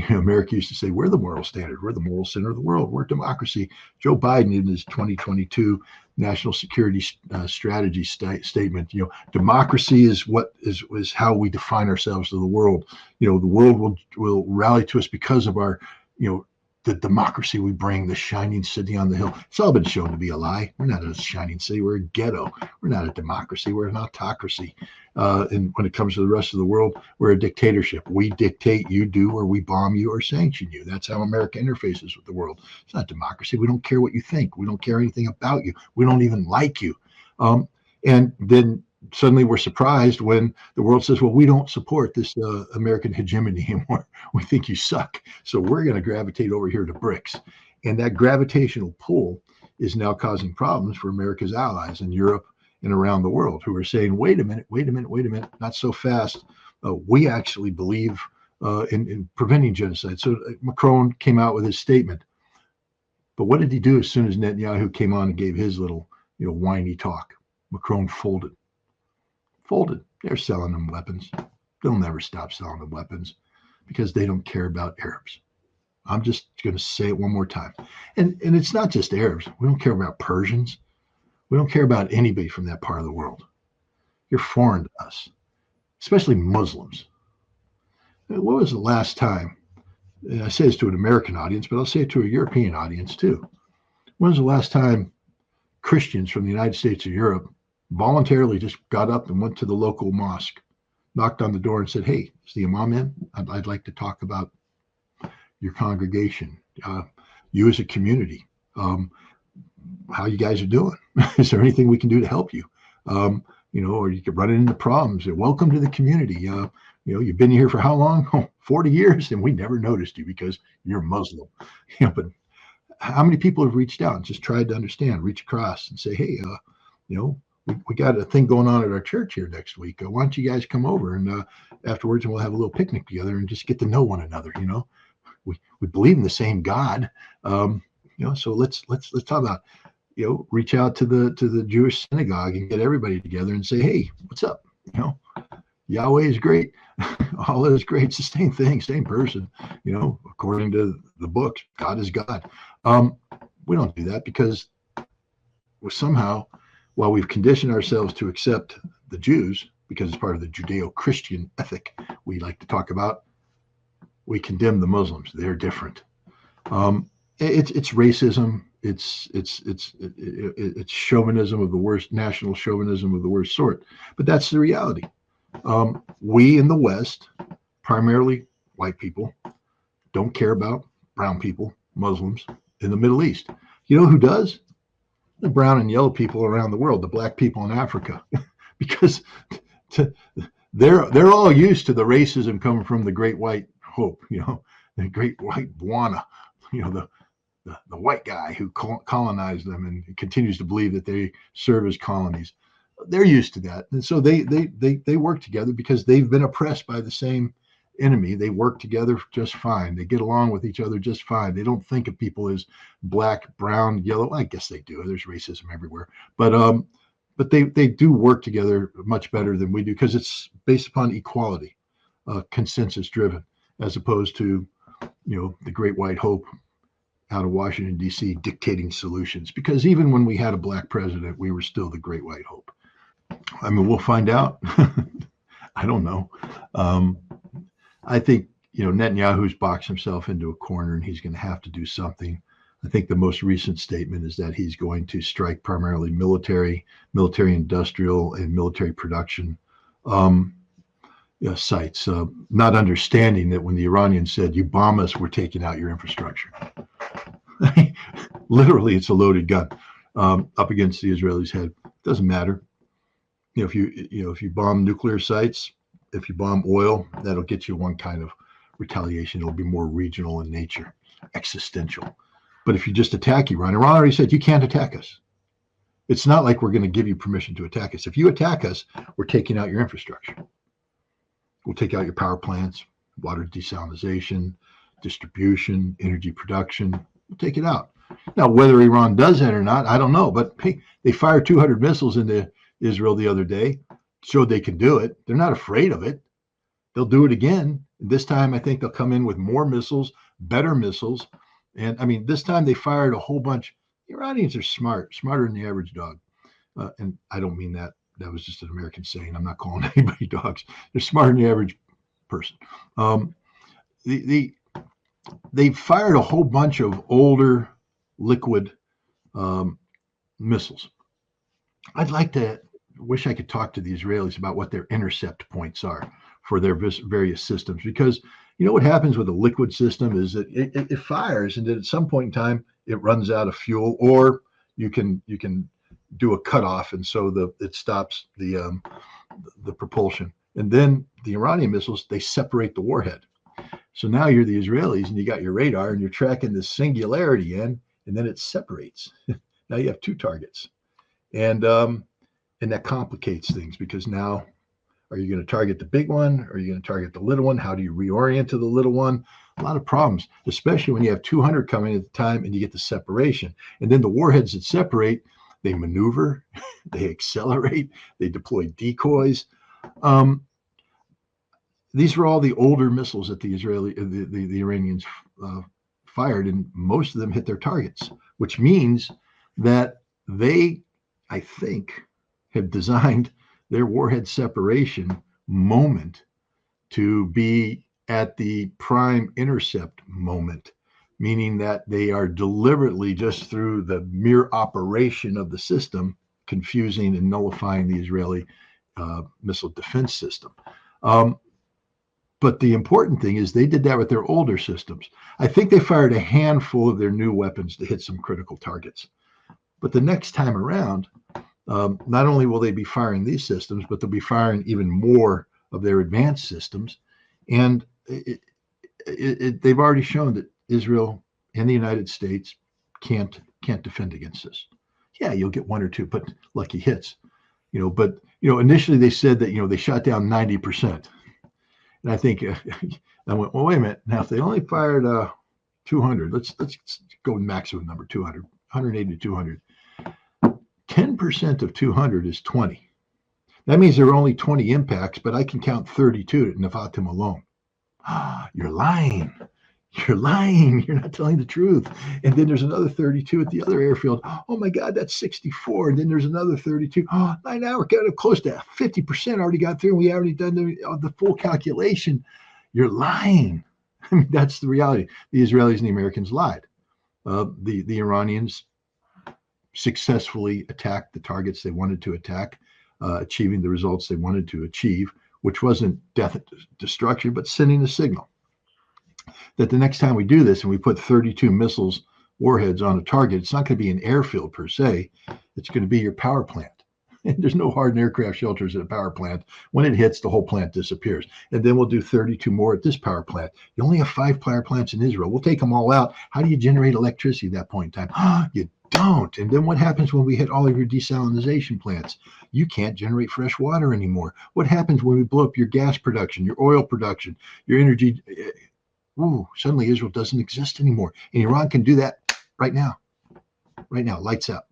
America used to say, we're the moral standard. We're the moral center of the world. We're democracy. Joe Biden, in his 2022 national security strategy statement, democracy is how we define ourselves to the world. The world will rally to us because of our, the democracy we bring, the shining city on the hill. It's all been shown to be a lie. We're not a shining city. We're a ghetto. We're not a democracy. We're an autocracy. And when it comes to the rest of the world, we're a dictatorship. We dictate, you do, or we bomb you or sanction you. That's how America interfaces with the world. It's not democracy. We don't care what you think. We don't care anything about you. We don't even like you. And then suddenly we're surprised when the world says, well, we don't support this American hegemony anymore. We think you suck. So we're going to gravitate over here to BRICS. And that gravitational pull is now causing problems for America's allies in Europe and around the world, who are saying, wait a minute, not so fast. We actually believe in preventing genocide. So Macron came out with his statement. But what did he do as soon as Netanyahu came on and gave his little, whiny talk? Macron folded. They're selling them weapons. They'll never stop selling them weapons because they don't care about Arabs. I'm just going to say it one more time. And it's not just Arabs. We don't care about Persians. We don't care about anybody from that part of the world. You're foreign to us, especially Muslims. What was the last time, and I say this to an American audience, but I'll say it to a European audience too. When was the last time Christians from the United States or Europe voluntarily just got up and went to the local mosque, knocked on the door and said, hey, is the imam in? I'd like to talk about your congregation, you as a community, how you guys are doing. Is there anything we can do to help you? Or you could run into problems. Welcome to the community. You've been here for how long? 40 years, and we never noticed you because you're Muslim. But how many people have reached out and just tried to understand, reach across and say, hey, we got a thing going on at our church here next week. Why don't you guys come over and afterwards we'll have a little picnic together and just get to know one another. We believe in the same God. So let's talk about, reach out to the Jewish synagogue and get everybody together and say, hey, what's up? Yahweh is great. Allah is great. It's the same thing, same person. According to the books, God is God. We don't do that because somehow, while we've conditioned ourselves to accept the Jews, because it's part of the Judeo-Christian ethic we like to talk about, we condemn the Muslims. They're different. It's racism. It's chauvinism of the worst, national chauvinism of the worst sort. But that's the reality. We in the West, primarily white people, don't care about brown people, Muslims in the Middle East. You know who does? The brown and yellow people around the world, the black people in Africa, because they're all used to the racism coming from the great white hope, the great white Bwana, the white guy who colonized them and continues to believe that they serve as colonies. They're used to that. And so they work together because they've been oppressed by the same enemy. They work together just fine. They get along with each other just fine. They don't think of people as black, brown, yellow. I guess they do. There's racism everywhere. But they do work together much better than we do because it's based upon equality, consensus driven, as opposed to, the great white hope out of Washington, D.C. dictating solutions. Because even when we had a black president, we were still the great white hope. I mean, we'll find out. I don't know. I think, Netanyahu's boxed himself into a corner and he's going to have to do something. I think the most recent statement is that he's going to strike primarily military industrial, and military production sites, not understanding that when the Iranians said, you bomb us, we're taking out your infrastructure. Literally, it's a loaded gun up against the Israelis' head. Doesn't matter. If you bomb nuclear sites, if you bomb oil, that'll get you one kind of retaliation. It'll be more regional in nature, existential. But if you just attack Iran already said you can't attack us. It's not like we're going to give you permission to attack us. If you attack us, we're taking out your infrastructure. We'll take out your power plants, water desalination, distribution, energy production. We'll take it out. Now, whether Iran does that or not, I don't know. But hey, they fired 200 missiles into Israel the other day, showed they can do it. They're not afraid of it. they'll do it again. This time, I think they'll come in with more missiles, better missiles. And I mean, this time they fired a whole bunch. The Iranians are smart, smarter than the average dog. And I don't mean that. That was just an American saying. I'm not calling anybody dogs. They're smarter than the average person. They fired a whole bunch of older liquid missiles. I'd like to wish I could talk to the Israelis about what their intercept points are for their various systems, because you know what happens with a liquid system is that it fires, and then at some point in time it runs out of fuel, or you can do a cutoff, and so it stops the propulsion. And then the Iranian missiles, they separate the warhead. So now you're the Israelis, and you got your radar, and you're tracking the singularity in, and then it separates. Now you have two targets, and that complicates things, because now, are you going to target the big one? Or are you going to target the little one? How do you reorient to the little one? A lot of problems, especially when you have 200 coming at the time and you get the separation. And then the warheads that separate, they maneuver, they accelerate, they deploy decoys. These were all the older missiles that the Iranians fired, and most of them hit their targets, which means that they, I think, have designed their warhead separation moment to be at the prime intercept moment, meaning that they are deliberately, just through the mere operation of the system, confusing and nullifying the Israeli missile defense system. But the important thing is they did that with their older systems. I think they fired a handful of their new weapons to hit some critical targets. But the next time around, not only will they be firing these systems, but they'll be firing even more of their advanced systems. And they've already shown that Israel and the United States can't defend against this. Yeah, you'll get one or two, but lucky hits. But initially they said that they shot down 90%. And I think I went, well, wait a minute. Now, if they only fired 200, let's go maximum number 200, 180 to 200. 10% of 200 is 20. That means there are only 20 impacts, but I can count 32 at Nevatim alone. You're lying. You're lying. You're not telling the truth. And then there's another 32 at the other airfield. Oh my God, that's 64. And then there's another 32. Now we're getting close to 50% already got through, and we already done the full calculation. You're lying. I mean, that's the reality. The Israelis and the Americans lied. The Iranians successfully attacked the targets they wanted to attack, achieving the results they wanted to achieve, which wasn't death and destruction, but sending a signal that the next time we do this and we put 32 missiles, warheads on a target, it's not going to be an airfield per se. It's going to be your power plant. And there's no hardened aircraft shelters at a power plant. When it hits, the whole plant disappears. And then we'll do 32 more at this power plant. You only have 5 power plants in Israel. We'll take them all out. How do you generate electricity at that point in time? You don't. And then what happens when we hit all of your desalination plants? You can't generate fresh water anymore. What happens when we blow up your gas production, your oil production, your energy? Suddenly Israel doesn't exist anymore. And Iran can do that right now. Right now, lights out.